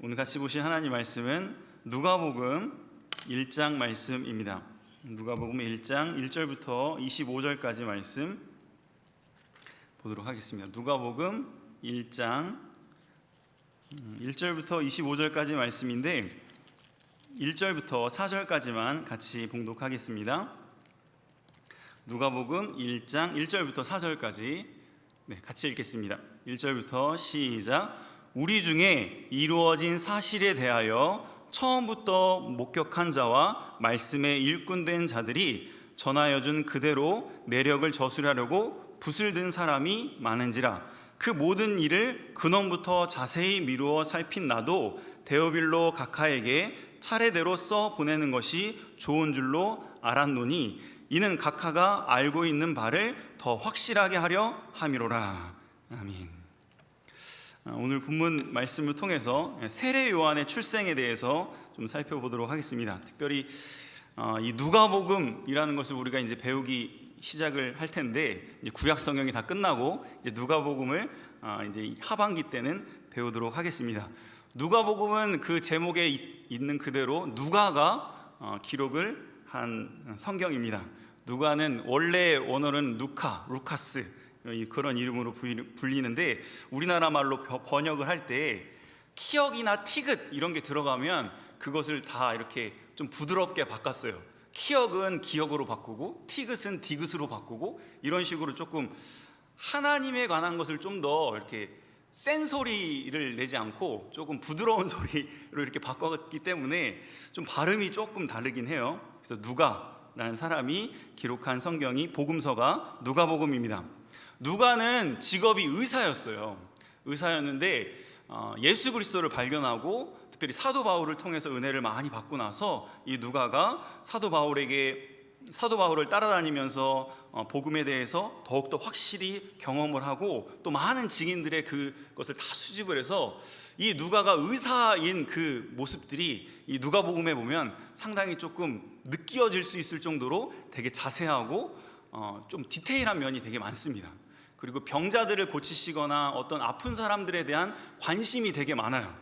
오늘 같이 보실 하나님 말씀은 누가복음 1장 말씀입니다. 누가복음 1장 1절부터 25절까지 말씀 보도록 하겠습니다. 누가복음 1장 1절부터 25절까지 말씀인데 1절부터 4절까지만 같이 봉독하겠습니다. 누가복음 1장 1절부터 4절까지 같이 읽겠습니다. 1절부터 시작. 우리 중에 이루어진 사실에 대하여 처음부터 목격한 자와 말씀에 일꾼된 자들이 전하여준 그대로 내력을 저술하려고 붓을 든 사람이 많은지라. 그 모든 일을 근원부터 자세히 미루어 살핀 나도 데오빌로 각하에게 차례대로 써 보내는 것이 좋은 줄로 알았노니 이는 각하가 알고 있는 바를 더 확실하게 하려 함이로라. 아멘. 오늘 본문 말씀을 통해서 세례 요한의 출생에 대해서 좀 살펴보도록 하겠습니다. 특별히 이 누가복음이라는 것을 우리가 이제 배우기 시작을 할 텐데, 이제 구약 성경이 다 끝나고 이제 누가복음을 이제 하반기 때는 배우도록 하겠습니다. 누가복음은 그 제목에 있는 그대로 누가가 기록을 한 성경입니다. 누가는 원래 원어는 루카스 그런 이름으로 불리는데, 우리나라 말로 번역을 할 때 키역이나 티귿 이런 게 들어가면 그것을 다 이렇게 좀 부드럽게 바꿨어요. 키역은 기역으로 바꾸고 티귿은 디귿으로 바꾸고, 이런 식으로 조금 하나님에 관한 것을 좀 더 이렇게 센 소리를 내지 않고 조금 부드러운 소리로 이렇게 바꿨기 때문에 좀 발음이 조금 다르긴 해요. 그래서 누가라는 사람이 기록한 성경이 복음서가 누가복음입니다. 누가는 직업이 의사였어요. 의사였는데 예수 그리스도를 발견하고 특별히 사도 바울을 통해서 은혜를 많이 받고 나서 이 누가가 사도 바울을 따라다니면서 복음에 대해서 더욱더 확실히 경험을 하고 또 많은 증인들의 그것을 다 수집을 해서 이 누가가 의사인 그 모습들이 이 누가복음에 보면 상당히 조금 느껴질 수 있을 정도로 되게 자세하고 좀 디테일한 면이 되게 많습니다. 그리고 병자들을 고치시거나 어떤 아픈 사람들에 대한 관심이 되게 많아요.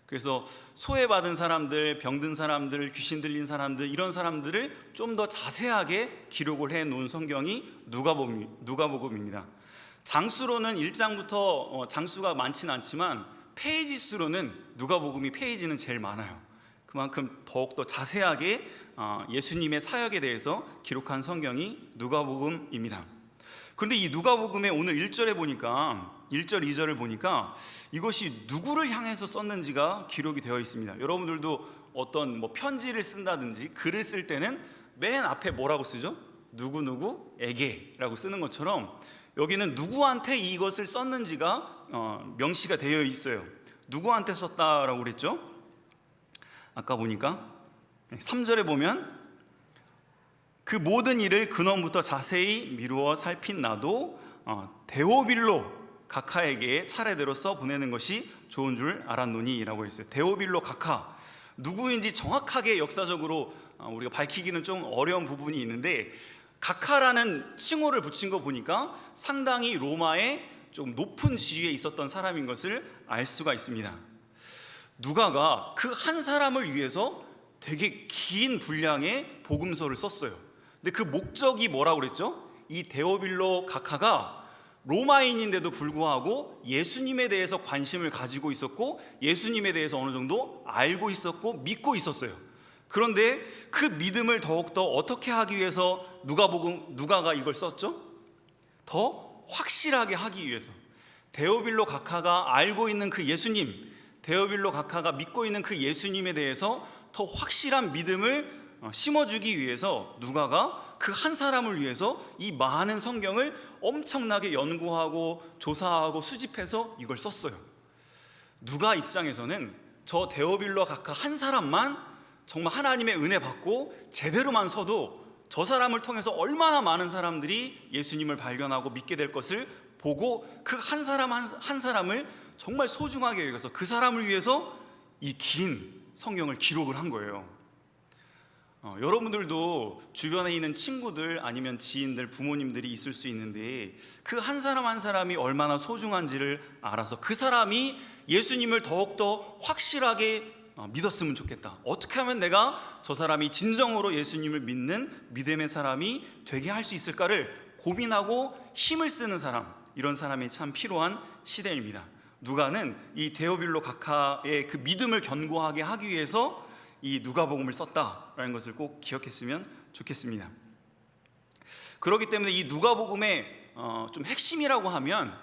그래서 소외받은 사람들, 병든 사람들, 귀신 들린 사람들, 이런 사람들을 좀 더 자세하게 기록을 해놓은 성경이 누가복음입니다. 장수로는 1장부터 장수가 많지는 않지만 페이지 수로는 누가복음이 페이지는 제일 많아요. 그만큼 더욱더 자세하게 예수님의 사역에 대해서 기록한 성경이 누가복음입니다. 그런데 이 누가복음의 오늘 1절에 보니까 1절, 2절을 보니까 이것이 누구를 향해서 썼는지가 기록이 되어 있습니다. 여러분들도 어떤 편지를 쓴다든지 글을 쓸 때는 맨 앞에 뭐라고 쓰죠? 누구누구에게라고 쓰는 것처럼 여기는 누구한테 이것을 썼는지가 명시가 되어 있어요. 누구한테 썼다라고 그랬죠? 아까 보니까 3절에 보면 그 모든 일을 근원부터 자세히 미루어 살핀 나도 데오빌로 각하에게 차례대로 써 보내는 것이 좋은 줄 알았노니 라고 했어요. 데오빌로 각하, 누구인지 정확하게 역사적으로 우리가 밝히기는 좀 어려운 부분이 있는데, 각하라는 칭호를 붙인 거 보니까 상당히 로마의 좀 높은 지위에 있었던 사람인 것을 알 수가 있습니다. 누가가 그 한 사람을 위해서 되게 긴 분량의 복음서를 썼어요. 근데 그 목적이 뭐라고 그랬죠? 이 데오빌로 각하가 로마인인데도 불구하고 예수님에 대해서 관심을 가지고 있었고 예수님에 대해서 어느 정도 알고 있었고 믿고 있었어요. 그런데 그 믿음을 더욱더 어떻게 하기 위해서 누가가 이걸 썼죠? 더 확실하게 하기 위해서. 데오빌로 각하가 알고 있는 그 예수님, 데오빌로 각하가 믿고 있는 그 예수님에 대해서 더 확실한 믿음을 심어주기 위해서 누가가 그 한 사람을 위해서 이 많은 성경을 엄청나게 연구하고 조사하고 수집해서 이걸 썼어요. 누가 입장에서는 저 데오빌로 각하 한 사람만 정말 하나님의 은혜 받고 제대로만 서도 저 사람을 통해서 얼마나 많은 사람들이 예수님을 발견하고 믿게 될 것을 보고 그 한 사람 한 사람을 정말 소중하게 여겨서 그 사람을 위해서 이 긴 성경을 기록을 한 거예요. 여러분들도 주변에 있는 친구들 아니면 지인들, 부모님들이 있을 수 있는데 그 한 사람 한 사람이 얼마나 소중한지를 알아서 그 사람이 예수님을 더욱더 확실하게 믿었으면 좋겠다. 어떻게 하면 내가 저 사람이 진정으로 예수님을 믿는 믿음의 사람이 되게 할 수 있을까를 고민하고 힘을 쓰는 사람, 이런 사람이 참 필요한 시대입니다. 누가는 이 데오빌로 각하의 그 믿음을 견고하게 하기 위해서 이 누가복음을 썼다라는 것을 꼭 기억했으면 좋겠습니다. 그렇기 때문에 이 누가복음의 좀 핵심이라고 하면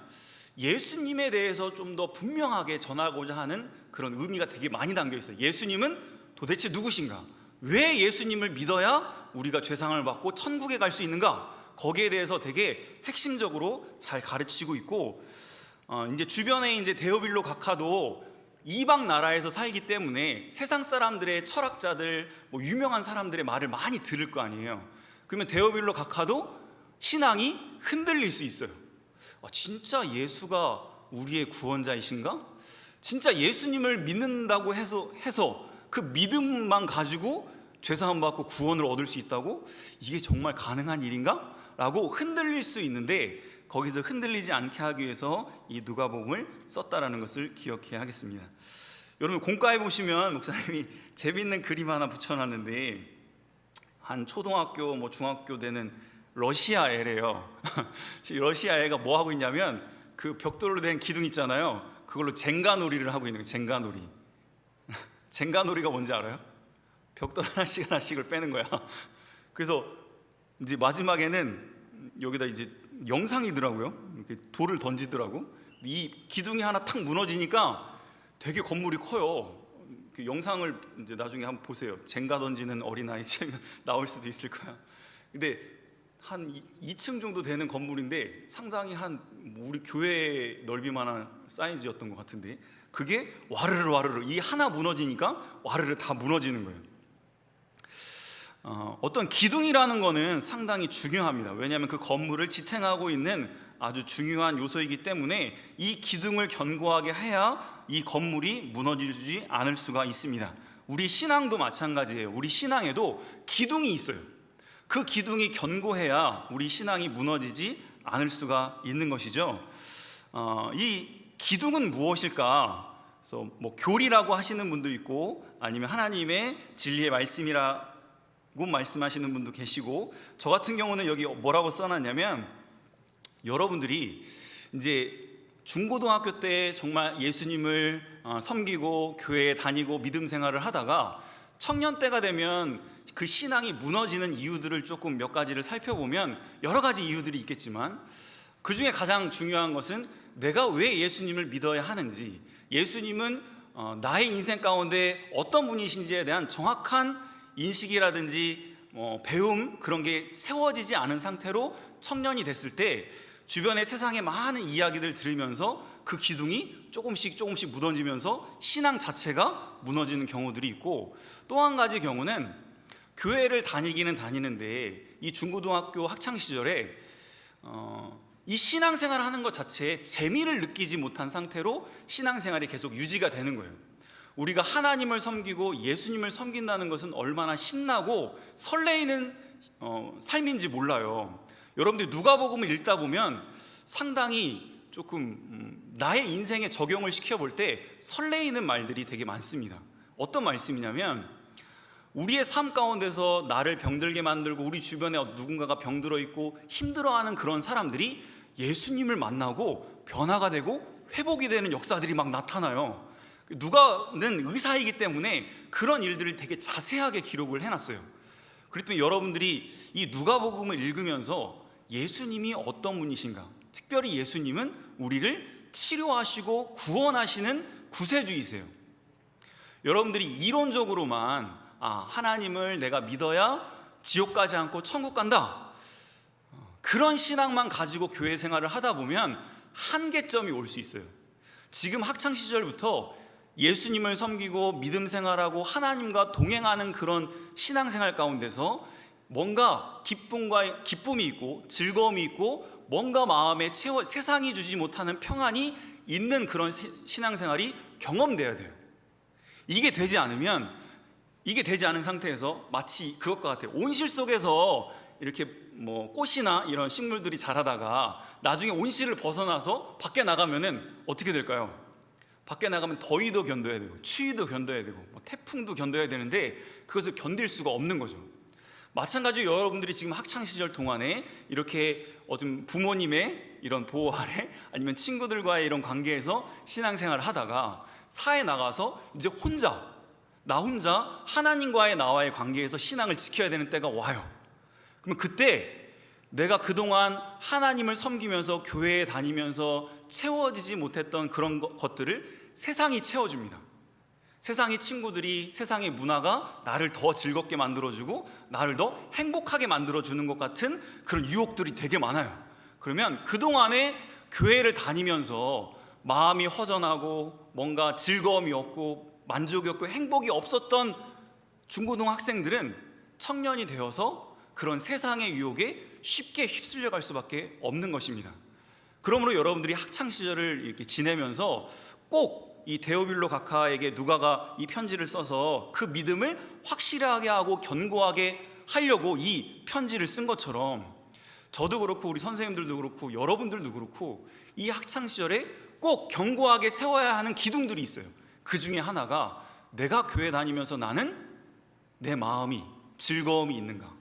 예수님에 대해서 좀 더 분명하게 전하고자 하는 그런 의미가 되게 많이 담겨 있어요. 예수님은 도대체 누구신가? 왜 예수님을 믿어야 우리가 죄상을 받고 천국에 갈 수 있는가? 거기에 대해서 되게 핵심적으로 잘 가르치고 있고, 이제 주변에 이제 데오빌로 각하도 이방 나라에서 살기 때문에 세상 사람들의 철학자들, 뭐 유명한 사람들의 말을 많이 들을 거 아니에요. 그러면 데오빌로 각하도 신앙이 흔들릴 수 있어요. 진짜 예수가 우리의 구원자이신가? 진짜 예수님을 믿는다고 해서 그 믿음만 가지고 죄사함 받고 구원을 얻을 수 있다고? 이게 정말 가능한 일인가? 라고 흔들릴 수 있는데, 거기서 흔들리지 않게 하기 위해서 이 누가복음을 썼다라는 것을 기억해야 하겠습니다. 여러분, 공과에 보시면 목사님이 재밌는 그림 하나 붙여놨는데, 한 초등학교 뭐 중학교 되는 러시아 애래요. 러시아 애가 뭐 하고 있냐면 그 벽돌로 된 기둥 있잖아요. 그걸로 젠가놀이를 하고 있는 거예요. 젠가놀이. 젠가놀이가 뭔지 알아요? 벽돌 하나씩을 빼는 거야. 그래서 이제 마지막에는 여기다 이제 영상이더라고요. 이렇게 돌을 던지더라고. 이 기둥이 하나 탁 무너지니까 되게 건물이 커요. 그 영상을 이제 나중에 한번 보세요. 젠가 던지는 어린아이 나올 수도 있을 거야. 근데 한 2층 정도 되는 건물인데 상당히 한 우리 교회 넓이만한 사이즈였던 것 같은데, 그게 와르르 이 하나 무너지니까 와르르 다 무너지는 거예요. 어떤 기둥이라는 거는 상당히 중요합니다. 왜냐하면 그 건물을 지탱하고 있는 아주 중요한 요소이기 때문에 이 기둥을 견고하게 해야 이 건물이 무너지지 않을 수가 있습니다. 우리 신앙도 마찬가지예요. 우리 신앙에도 기둥이 있어요. 그 기둥이 견고해야 우리 신앙이 무너지지 않을 수가 있는 것이죠. 이 기둥은 무엇일까? 그래서 뭐 교리라고 하시는 분도 있고, 아니면 하나님의 진리의 말씀이라고 말씀하시는 분도 계시고, 저 같은 경우는 여기 뭐라고 써놨냐면, 여러분들이 이제 중고등학교 때 정말 예수님을 섬기고 교회에 다니고 믿음 생활을 하다가 청년 때가 되면 그 신앙이 무너지는 이유들을 조금 몇 가지를 살펴보면 여러 가지 이유들이 있겠지만, 그 중에 가장 중요한 것은 내가 왜 예수님을 믿어야 하는지, 예수님은 나의 인생 가운데 어떤 분이신지에 대한 정확한 인식이라든지 배움, 그런 게 세워지지 않은 상태로 청년이 됐을 때 주변의 세상의 많은 이야기들 들으면서 그 기둥이 조금씩 무너지면서 신앙 자체가 무너지는 경우들이 있고, 또 한 가지 경우는 교회를 다니기는 다니는데 이 중고등학교 학창시절에 이 신앙생활을 하는 것 자체에 재미를 느끼지 못한 상태로 신앙생활이 계속 유지가 되는 거예요. 우리가 하나님을 섬기고 예수님을 섬긴다는 것은 얼마나 신나고 설레이는 삶인지 몰라요. 여러분들이 누가복음을 읽다 보면 상당히 조금 나의 인생에 적용을 시켜볼 때 설레이는 말들이 되게 많습니다. 어떤 말씀이냐면, 우리의 삶 가운데서 나를 병들게 만들고 우리 주변에 누군가가 병들어 있고 힘들어하는 그런 사람들이 예수님을 만나고 변화가 되고 회복이 되는 역사들이 막 나타나요. 누가는 의사이기 때문에 그런 일들을 되게 자세하게 기록을 해놨어요. 그랬더니 여러분들이 이 누가복음을 읽으면서 예수님이 어떤 분이신가, 특별히 예수님은 우리를 치료하시고 구원하시는 구세주이세요. 여러분들이 이론적으로만 하나님을 내가 믿어야 지옥 가지 않고 천국 간다, 그런 신앙만 가지고 교회 생활을 하다 보면 한계점이 올 수 있어요. 지금 학창시절부터 예수님을 섬기고 믿음 생활하고 하나님과 동행하는 그런 신앙생활 가운데서 뭔가 기쁨이 있고 즐거움이 있고 뭔가 마음에 세상이 주지 못하는 평안이 있는 그런 신앙생활이 경험돼야 돼요. 이게 되지 않은 상태에서 마치 그것과 같아요. 온실 속에서 이렇게 뭐 꽃이나 이런 식물들이 자라다가 나중에 온실을 벗어나서 밖에 나가면은 어떻게 될까요? 밖에 나가면 더위도 견뎌야 되고 추위도 견뎌야 되고 태풍도 견뎌야 되는데 그것을 견딜 수가 없는 거죠. 마찬가지로 여러분들이 지금 학창시절 동안에 이렇게 어떤 부모님의 이런 보호 아래 아니면 친구들과의 이런 관계에서 신앙생활을 하다가 사회에 나가서 이제 나 혼자 하나님과의 나와의 관계에서 신앙을 지켜야 되는 때가 와요. 그러면 그때 내가 그동안 하나님을 섬기면서 교회에 다니면서 채워지지 못했던 그런 것들을 세상이 채워줍니다. 세상의 친구들이, 세상의 문화가 나를 더 즐겁게 만들어주고 나를 더 행복하게 만들어주는 것 같은 그런 유혹들이 되게 많아요. 그러면 그동안에 교회를 다니면서 마음이 허전하고 뭔가 즐거움이 없고 만족이 없고 행복이 없었던 중고등학생들은 청년이 되어서 그런 세상의 유혹에 쉽게 휩쓸려 갈 수밖에 없는 것입니다. 그러므로 여러분들이 학창시절을 이렇게 지내면서 꼭 이 데오빌로 각하에게 누가가 이 편지를 써서 그 믿음을 확실하게 하고 견고하게 하려고 이 편지를 쓴 것처럼 저도 그렇고 우리 선생님들도 그렇고 여러분들도 그렇고 이 학창시절에 꼭 견고하게 세워야 하는 기둥들이 있어요. 그 중에 하나가 내가 교회 다니면서 나는 내 마음이 즐거움이 있는가,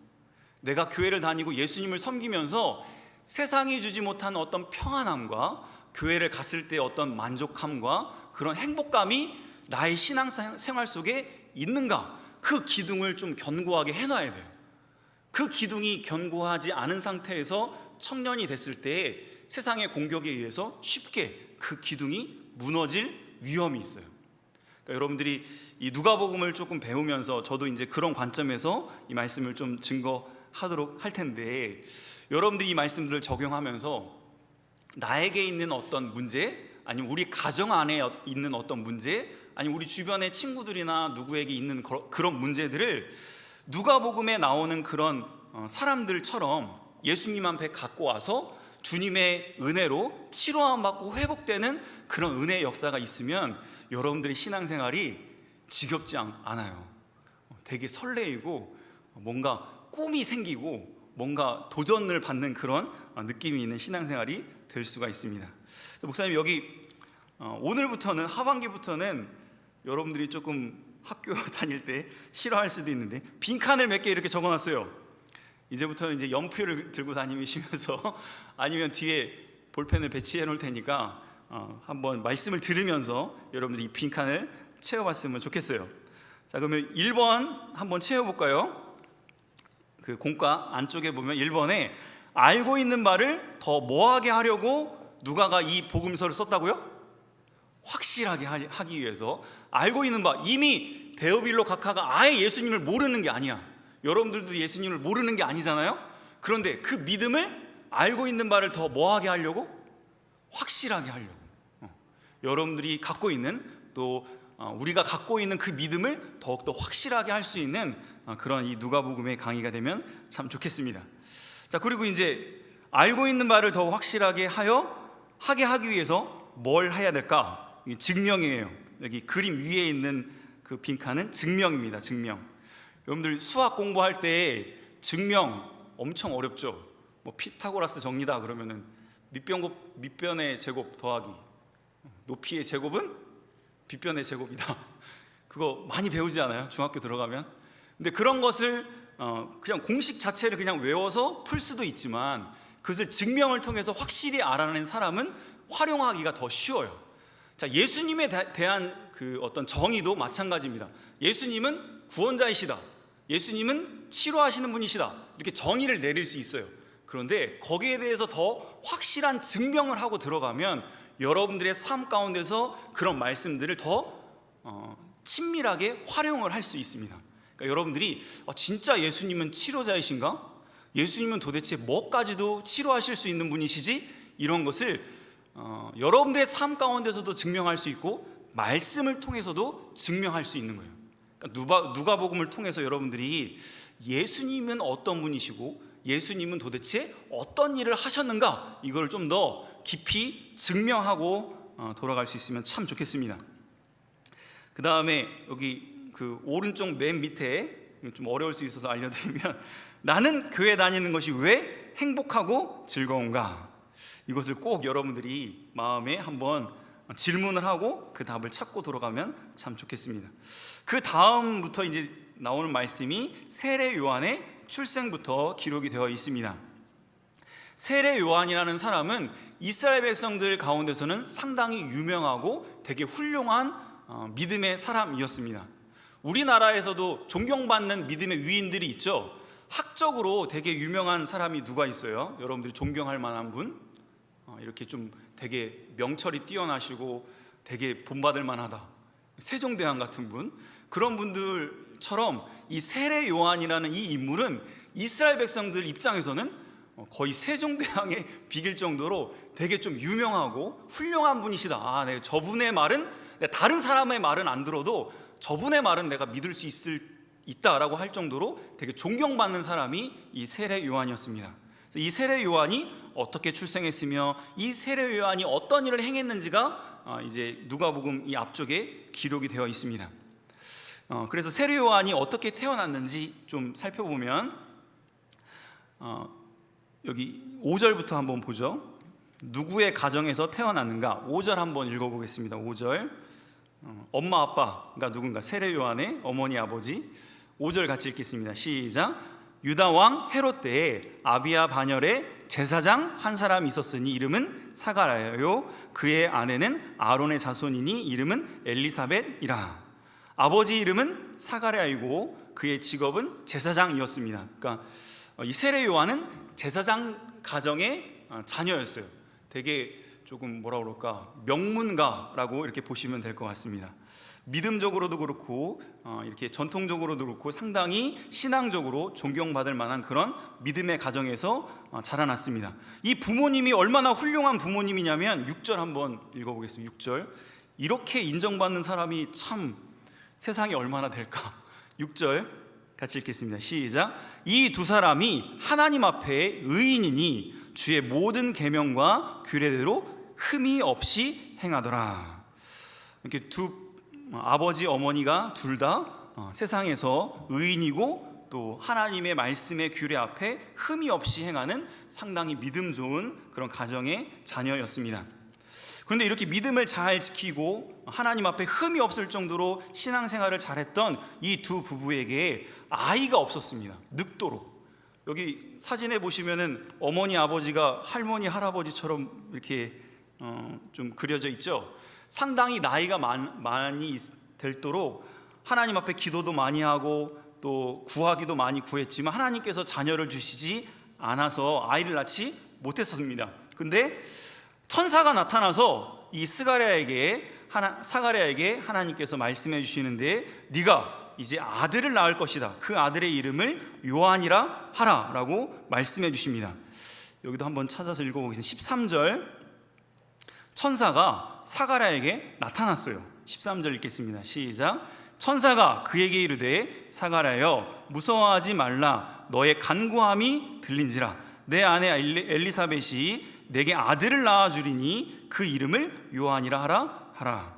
내가 교회를 다니고 예수님을 섬기면서 세상이 주지 못한 어떤 평안함과 교회를 갔을 때 어떤 만족함과 그런 행복감이 나의 신앙생활 속에 있는가, 그 기둥을 좀 견고하게 해놔야 돼요. 그 기둥이 견고하지 않은 상태에서 청년이 됐을 때 세상의 공격에 의해서 쉽게 그 기둥이 무너질 위험이 있어요. 그러니까 여러분들이 이 누가복음을 조금 배우면서 저도 이제 그런 관점에서 이 말씀을 좀 증거하도록 할 텐데, 여러분들이 이 말씀들을 적용하면서 나에게 있는 어떤 문제, 아니면 우리 가정 안에 있는 어떤 문제, 아니면 우리 주변의 친구들이나 누구에게 있는 그런 문제들을 누가복음에 나오는 그런 사람들처럼 예수님 앞에 갖고 와서 주님의 은혜로 치료함 받고 회복되는 그런 은혜의 역사가 있으면 여러분들의 신앙생활이 지겹지 않아요. 되게 설레이고 뭔가 꿈이 생기고 뭔가 도전을 받는 그런 느낌이 있는 신앙생활이 될 수가 있습니다. 목사님, 여기 오늘부터는, 하반기부터는 여러분들이 조금 학교 다닐 때 싫어할 수도 있는데 빈칸을 몇 개 이렇게 적어놨어요. 이제부터는 이제 연필을 들고 다니시면서 아니면 뒤에 볼펜을 배치해 놓을 테니까 한번 말씀을 들으면서 여러분들이 이 빈칸을 채워봤으면 좋겠어요. 자, 그러면 1번 한번 채워볼까요? 그 공과 안쪽에 보면 1번에 알고 있는 바를 더 뭐하게 하려고 누가가 이 복음서를 썼다고요? 확실하게 하기 위해서. 알고 있는 바, 이미 데오빌로 각하가 아예 예수님을 모르는 게 아니야. 여러분들도 예수님을 모르는 게 아니잖아요. 그런데 그 믿음을 알고 있는 바를 더 뭐하게 하려고? 확실하게 하려고. 여러분들이 갖고 있는, 또 우리가 갖고 있는 그 믿음을 더욱더 확실하게 할 수 있는 그런 이 누가복음의 강의가 되면 참 좋겠습니다. 자, 그리고 이제 알고 있는 바를 더 확실하게 하게 하기 위해서 뭘 해야 될까? 이게 증명이에요. 여기 그림 위에 있는 그 빈칸은 증명입니다. 증명. 여러분들 수학 공부할 때 증명 엄청 어렵죠. 뭐 피타고라스 정리다 그러면은 밑변의 제곱 더하기 높이의 제곱은 빗변의 제곱이다. 그거 많이 배우지 않아요? 중학교 들어가면. 근데 그런 것을 그냥 공식 자체를 그냥 외워서 풀 수도 있지만 그것을 증명을 통해서 확실히 알아낸 사람은 활용하기가 더 쉬워요. 자, 예수님에 대한 그 어떤 정의도 마찬가지입니다. 예수님은 구원자이시다, 예수님은 치료하시는 분이시다, 이렇게 정의를 내릴 수 있어요. 그런데 거기에 대해서 더 확실한 증명을 하고 들어가면 여러분들의 삶 가운데서 그런 말씀들을 더 친밀하게 활용을 할 수 있습니다. 그러니까 여러분들이 진짜 예수님은 치료자이신가? 예수님은 도대체 뭐까지도 치료하실 수 있는 분이시지? 이런 것을 여러분들의 삶 가운데서도 증명할 수 있고 말씀을 통해서도 증명할 수 있는 거예요. 그러니까 누가복음을 통해서 여러분들이 예수님은 어떤 분이시고 예수님은 도대체 어떤 일을 하셨는가, 이걸 좀 더 깊이 증명하고 돌아갈 수 있으면 참 좋겠습니다. 그 다음에 여기 그 오른쪽 맨 밑에 좀 어려울 수 있어서 알려드리면 나는 교회 다니는 것이 왜 행복하고 즐거운가, 이것을 꼭 여러분들이 마음에 한번 질문을 하고 그 답을 찾고 돌아가면 참 좋겠습니다. 그 다음부터 이제 나오는 말씀이 세례 요한의 출생부터 기록이 되어 있습니다. 세례 요한이라는 사람은 이스라엘 백성들 가운데서는 상당히 유명하고 되게 훌륭한 믿음의 사람이었습니다. 우리나라에서도 존경받는 믿음의 위인들이 있죠. 학적으로 되게 유명한 사람이 누가 있어요? 여러분들이 존경할 만한 분? 이렇게 좀 되게 명철이 뛰어나시고 되게 본받을 만하다. 세종대왕 같은 분? 그런 분들처럼 이 세례 요한이라는 이 인물은 이스라엘 백성들 입장에서는 거의 세종대왕에 비길 정도로 되게 좀 유명하고 훌륭한 분이시다. 네, 저분의 말은 다른 사람의 말은 안 들어도 저분의 말은 내가 믿을 수 있다라고 할 정도로 되게 존경받는 사람이 이 세례 요한이었습니다. 이 세례 요한이 어떻게 출생했으며 이 세례 요한이 어떤 일을 행했는지가 이제 누가복음 이 앞쪽에 기록이 되어 있습니다. 그래서 세례 요한이 어떻게 태어났는지 좀 살펴보면 여기 5절부터 한번 보죠. 누구의 가정에서 태어났는가? 5절 한번 읽어보겠습니다. 5절 엄마 아빠가 누군가? 세례 요한의 어머니 아버지. 5절 같이 읽겠습니다. 시작. 유다 왕 헤롯 때에 아비야 반열에 제사장 한 사람이 있었으니 이름은 사가랴요 그의 아내는 아론의 자손이니 이름은 엘리사벳이라. 아버지 이름은 사가랴이고 그의 직업은 제사장이었습니다. 그러니까 이 세례 요한은 제사장 가정의 자녀였어요. 되게 조금 뭐라 그럴까, 명문가라고 이렇게 보시면 될 것 같습니다. 믿음적으로도 그렇고 이렇게 전통적으로도 그렇고 상당히 신앙적으로 존경받을 만한 그런 믿음의 가정에서 자라났습니다. 이 부모님이 얼마나 훌륭한 부모님이냐면 6절 한번 읽어보겠습니다. 6절. 이렇게 인정받는 사람이 참 세상에 얼마나 될까. 6절 같이 읽겠습니다. 시작. 이 두 사람이 하나님 앞에 의인이니 주의 모든 계명과 규례대로 흠이 없이 행하더라. 이렇게 두 아버지 어머니가 둘 다 세상에서 의인이고 또 하나님의 말씀의 규례 앞에 흠이 없이 행하는 상당히 믿음 좋은 그런 가정의 자녀였습니다. 그런데 이렇게 믿음을 잘 지키고 하나님 앞에 흠이 없을 정도로 신앙생활을 잘했던 이 두 부부에게 아이가 없었습니다. 늙도록. 여기 사진에 보시면은 어머니 아버지가 할머니 할아버지처럼 이렇게 좀 그려져 있죠. 상당히 나이가 많이 될도록 하나님 앞에 기도도 많이 하고 또 구하기도 많이 구했지만 하나님께서 자녀를 주시지 않아서 아이를 낳지 못했습니다. 근데 천사가 나타나서 이 사가랴에게 하나님께서 말씀해 주시는데 네가 이제 아들을 낳을 것이다. 그 아들의 이름을 요한이라 하라 라고 말씀해 주십니다. 여기도 한번 찾아서 읽어보겠습니다. 13절. 천사가 사가랴에게 나타났어요. 13절 읽겠습니다. 시작. 천사가 그에게 이르되 사가랴여 무서워하지 말라. 너의 간구함이 들린지라. 내 아내 엘리사벳이 내게 아들을 낳아주리니 그 이름을 요한이라 하라.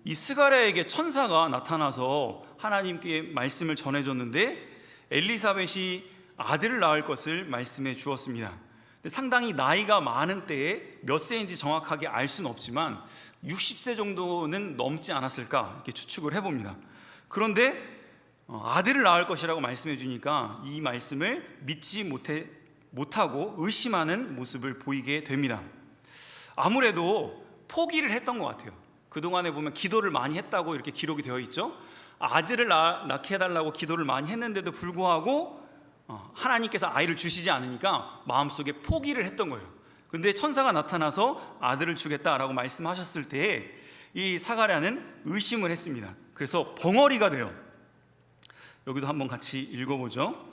이 스가랴에게 천사가 나타나서 하나님께 말씀을 전해줬는데 엘리사벳이 아들을 낳을 것을 말씀해 주었습니다. 상당히 나이가 많은 때에 몇 세인지 정확하게 알 수는 없지만 60세 정도는 넘지 않았을까 이렇게 추측을 해봅니다. 그런데 아들을 낳을 것이라고 말씀해 주니까 이 말씀을 믿지 못하고 의심하는 모습을 보이게 됩니다. 아무래도 포기를 했던 것 같아요. 그동안에 보면 기도를 많이 했다고 이렇게 기록이 되어 있죠. 아들을 낳게 해달라고 기도를 많이 했는데도 불구하고 하나님께서 아이를 주시지 않으니까 마음속에 포기를 했던 거예요. 근데 천사가 나타나서 아들을 주겠다라고 말씀하셨을 때 이 사가랴는 의심을 했습니다. 그래서 벙어리가 돼요. 여기도 한번 같이 읽어보죠.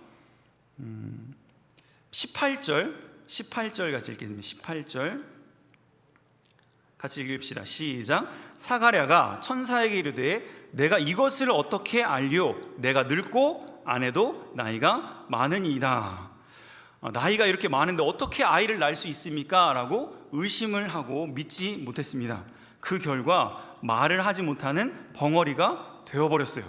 18절 같이 읽겠습니다. 18절 같이 읽읍시다. 시작. 사가랴가 천사에게 이르되 내가 이것을 어떻게 알리오? 내가 늙고 아내도 나이가 많으니이다. 나이가 이렇게 많은데 어떻게 아이를 낳을 수 있습니까? 라고 의심을 하고 믿지 못했습니다. 그 결과 말을 하지 못하는 벙어리가 되어버렸어요.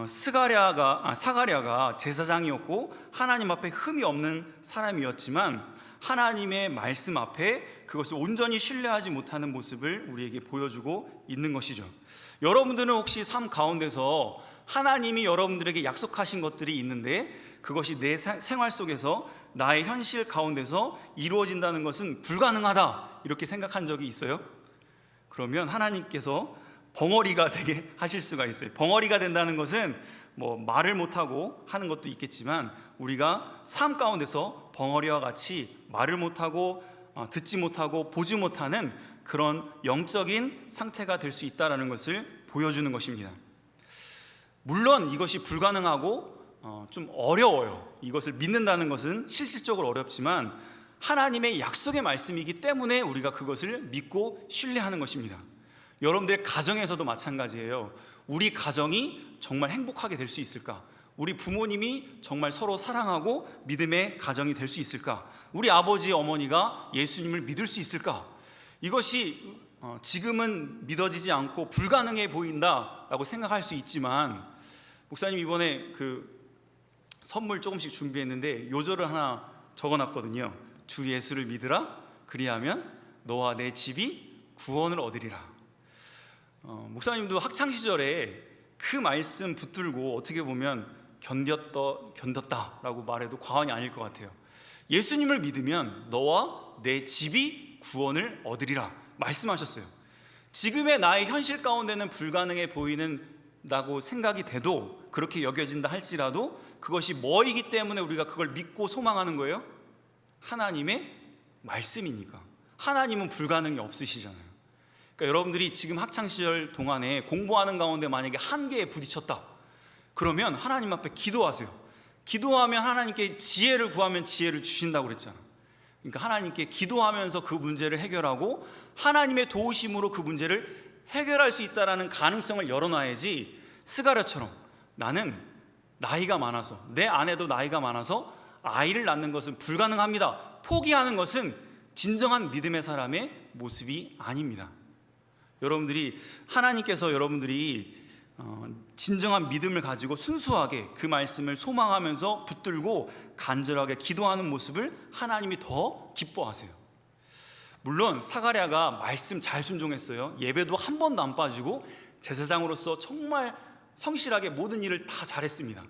사가랴가 제사장이었고 하나님 앞에 흠이 없는 사람이었지만 하나님의 말씀 앞에 그것을 온전히 신뢰하지 못하는 모습을 우리에게 보여주고 있는 것이죠. 여러분들은 혹시 삶 가운데서 하나님이 여러분들에게 약속하신 것들이 있는데 그것이 내 생활 속에서 나의 현실 가운데서 이루어진다는 것은 불가능하다 이렇게 생각한 적이 있어요? 그러면 하나님께서 벙어리가 되게 하실 수가 있어요. 벙어리가 된다는 것은 뭐 말을 못하고 하는 것도 있겠지만 우리가 삶 가운데서 벙어리와 같이 말을 못하고 듣지 못하고 보지 못하는 그런 영적인 상태가 될 수 있다는 것을 보여주는 것입니다. 물론 이것이 불가능하고 좀 어려워요. 이것을 믿는다는 것은 실질적으로 어렵지만 하나님의 약속의 말씀이기 때문에 우리가 그것을 믿고 신뢰하는 것입니다. 여러분들의 가정에서도 마찬가지예요. 우리 가정이 정말 행복하게 될 수 있을까? 우리 부모님이 정말 서로 사랑하고 믿음의 가정이 될 수 있을까? 우리 아버지 어머니가 예수님을 믿을 수 있을까? 이것이 지금은 믿어지지 않고 불가능해 보인다라고 생각할 수 있지만, 목사님 이번에 그 선물 조금씩 준비했는데 요절을 하나 적어놨거든요. 주 예수를 믿으라, 그리하면 너와 내 집이 구원을 얻으리라. 목사님도 학창시절에 그 말씀 붙들고 어떻게 보면 견뎠다라고 말해도 과언이 아닐 것 같아요. 예수님을 믿으면 너와 내 집이 구원을 얻으리라 말씀하셨어요. 지금의 나의 현실 가운데는 불가능해 보이는다고 생각이 돼도, 그렇게 여겨진다 할지라도 그것이 뭐이기 때문에 우리가 그걸 믿고 소망하는 거예요? 하나님의 말씀이니까. 하나님은 불가능이 없으시잖아요. 그러니까 여러분들이 지금 학창시절 동안에 공부하는 가운데 만약에 한계에 부딪혔다, 그러면 하나님 앞에 기도하세요. 기도하면 하나님께 지혜를 구하면 지혜를 주신다고 그랬잖아. 그러니까 하나님께 기도하면서 그 문제를 해결하고 하나님의 도우심으로 그 문제를 해결할 수 있다는 가능성을 열어놔야지, 스가랴처럼 나는 나이가 많아서, 내 아내도 나이가 많아서 아이를 낳는 것은 불가능합니다, 포기하는 것은 진정한 믿음의 사람의 모습이 아닙니다. 여러분들이, 하나님께서 여러분들이 진정한 믿음을 가지고 순수하게 그 말씀을 소망하면서 붙들고 간절하게 기도하는 모습을 하나님이 더 기뻐하세요. 물론 사가랴가 말씀 잘 순종했어요. 예배도 한 번도 안 빠지고 제사장으로서 정말 성실하게 모든 일을 다 잘했습니다.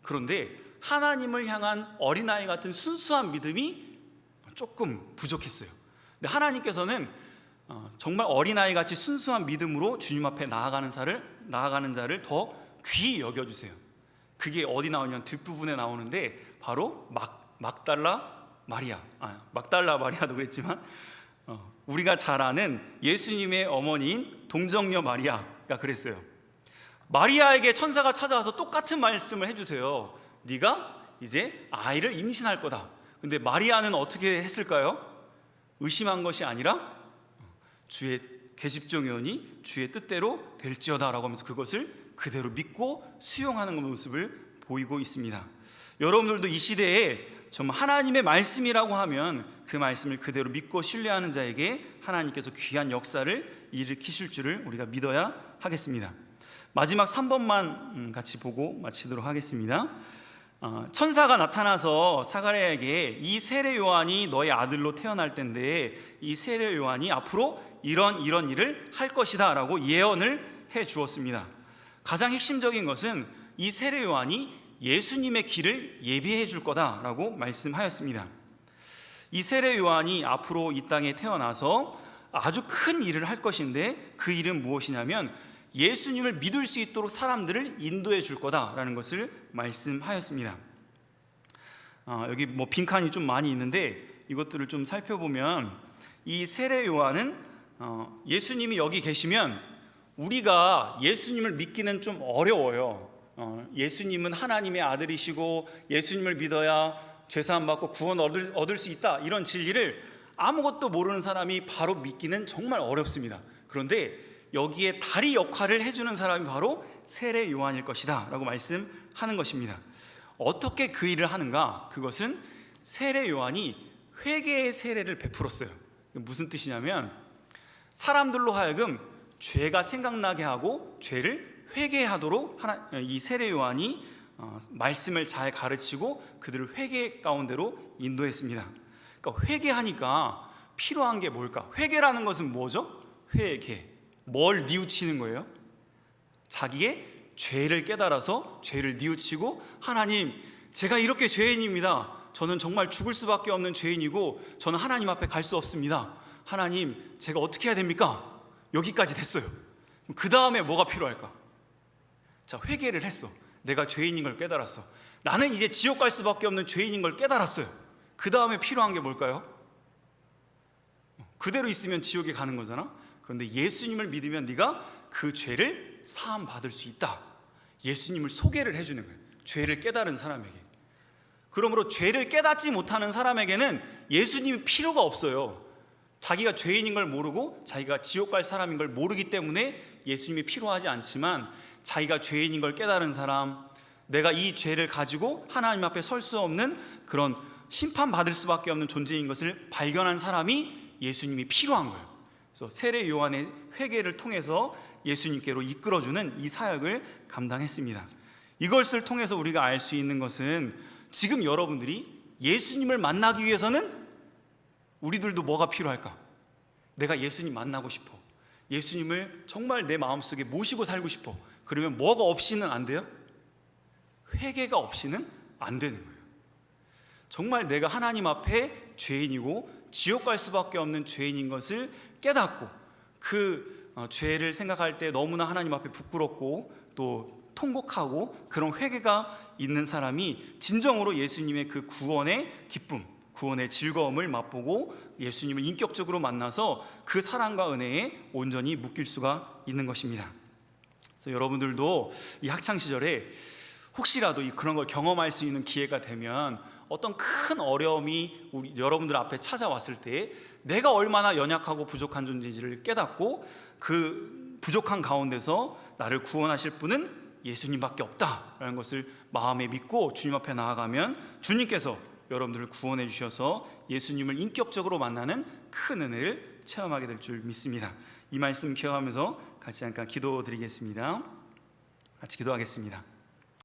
그런데 하나님을 향한 어린아이 같은 순수한 믿음이 조금 부족했어요. 근데 하나님께서는 정말 어린아이 같이 순수한 믿음으로 주님 앞에 나아가는 자를 더 귀히 여겨주세요. 그게 어디 나오냐면 뒷부분에 나오는데 바로 막달라 마리아도 그랬지만 우리가 잘 아는 예수님의 어머니인 동정녀 마리아가 그랬어요. 마리아에게 천사가 찾아와서 똑같은 말씀을 해주세요. 네가 이제 아이를 임신할 거다. 근데 마리아는 어떻게 했을까요? 의심한 것이 아니라 주의 계집종이오니 주의 뜻대로 될지어다 라고 하면서 그것을 그대로 믿고 수용하는 모습을 보이고 있습니다. 여러분들도 이 시대에 정말 하나님의 말씀이라고 하면 그 말씀을 그대로 믿고 신뢰하는 자에게 하나님께서 귀한 역사를 일으키실 줄을 우리가 믿어야 하겠습니다. 마지막 3번만 같이 보고 마치도록 하겠습니다. 천사가 나타나서 사가랴에게 이 세례 요한이 너의 아들로 태어날 텐데 이 세례 요한이 앞으로 이런 일을 할 것이다 라고 예언을 해 주었습니다. 가장 핵심적인 것은 이 세례 요한이 예수님의 길을 예비해 줄 거다라고 말씀하였습니다. 이 세례 요한이 앞으로 이 땅에 태어나서 아주 큰 일을 할 것인데 그 일은 무엇이냐면 예수님을 믿을 수 있도록 사람들을 인도해 줄 거다라는 것을 말씀하였습니다. 여기 뭐 빈칸이 좀 많이 있는데 이것들을 좀 살펴보면 이 세례 요한은 예수님이 여기 계시면 우리가 예수님을 믿기는 좀 어려워요. 예수님은 하나님의 아들이시고 예수님을 믿어야 죄사함 받고 구원 얻을 수 있다, 이런 진리를 아무것도 모르는 사람이 바로 믿기는 정말 어렵습니다. 그런데 여기에 다리 역할을 해주는 사람이 바로 세례 요한일 것이다 라고 말씀하는 것입니다. 어떻게 그 일을 하는가? 그것은 세례 요한이 회개의 세례를 베풀었어요. 무슨 뜻이냐면 사람들로 하여금 죄가 생각나게 하고 죄를 회개하도록 이 세례 요한이 말씀을 잘 가르치고 그들을 회개 가운데로 인도했습니다. 그러니까 회개하니까 필요한 게 뭘까? 회개라는 것은 뭐죠? 회개. 뭘 뉘우치는 거예요? 자기의 죄를 깨달아서 죄를 뉘우치고, 하나님, 제가 이렇게 죄인입니다. 저는 정말 죽을 수밖에 없는 죄인이고 저는 하나님 앞에 갈 수 없습니다. 하나님, 제가 어떻게 해야 됩니까? 여기까지 됐어요. 그 다음에 뭐가 필요할까? 자, 회개를 했어. 내가 죄인인 걸 깨달았어. 나는 이제 지옥 갈 수밖에 없는 죄인인 걸 깨달았어요. 그 다음에 필요한 게 뭘까요? 그대로 있으면 지옥에 가는 거잖아. 그런데 예수님을 믿으면 네가 그 죄를 사함 받을 수 있다. 예수님을 소개를 해주는 거예요. 죄를 깨달은 사람에게. 그러므로 죄를 깨닫지 못하는 사람에게는 예수님이 필요가 없어요. 자기가 죄인인 걸 모르고 자기가 지옥 갈 사람인 걸 모르기 때문에 예수님이 필요하지 않지만, 자기가 죄인인 걸 깨달은 사람, 내가 이 죄를 가지고 하나님 앞에 설 수 없는 그런 심판받을 수밖에 없는 존재인 것을 발견한 사람이 예수님이 필요한 거예요. 그래서 세례 요한의 회개를 통해서 예수님께로 이끌어주는 이 사역을 감당했습니다. 이것을 통해서 우리가 알 수 있는 것은, 지금 여러분들이 예수님을 만나기 위해서는 우리들도 뭐가 필요할까? 내가 예수님 만나고 싶어. 예수님을 정말 내 마음속에 모시고 살고 싶어. 그러면 뭐가 없이는 안 돼요? 회개가 없이는 안 되는 거예요. 정말 내가 하나님 앞에 죄인이고 지옥 갈 수밖에 없는 죄인인 것을 깨닫고, 그 죄를 생각할 때 너무나 하나님 앞에 부끄럽고 또 통곡하고 그런 회개가 있는 사람이 진정으로 예수님의 그 구원의 기쁨, 구원의 즐거움을 맛보고 예수님을 인격적으로 만나서 그 사랑과 은혜에 온전히 묶일 수가 있는 것입니다. 그래서 여러분들도 이 학창시절에 혹시라도 그런 걸 경험할 수 있는 기회가 되면, 어떤 큰 어려움이 여러분들 앞에 찾아왔을 때 내가 얼마나 연약하고 부족한 존재인지를 깨닫고, 그 부족한 가운데서 나를 구원하실 분은 예수님밖에 없다라는 것을 마음에 믿고 주님 앞에 나아가면 주님께서 여러분들을 구원해 주셔서 예수님을 인격적으로 만나는 큰 은혜를 체험하게 될 줄 믿습니다. 이 말씀 기억하면서 같이 잠깐 기도드리겠습니다. 같이 기도하겠습니다.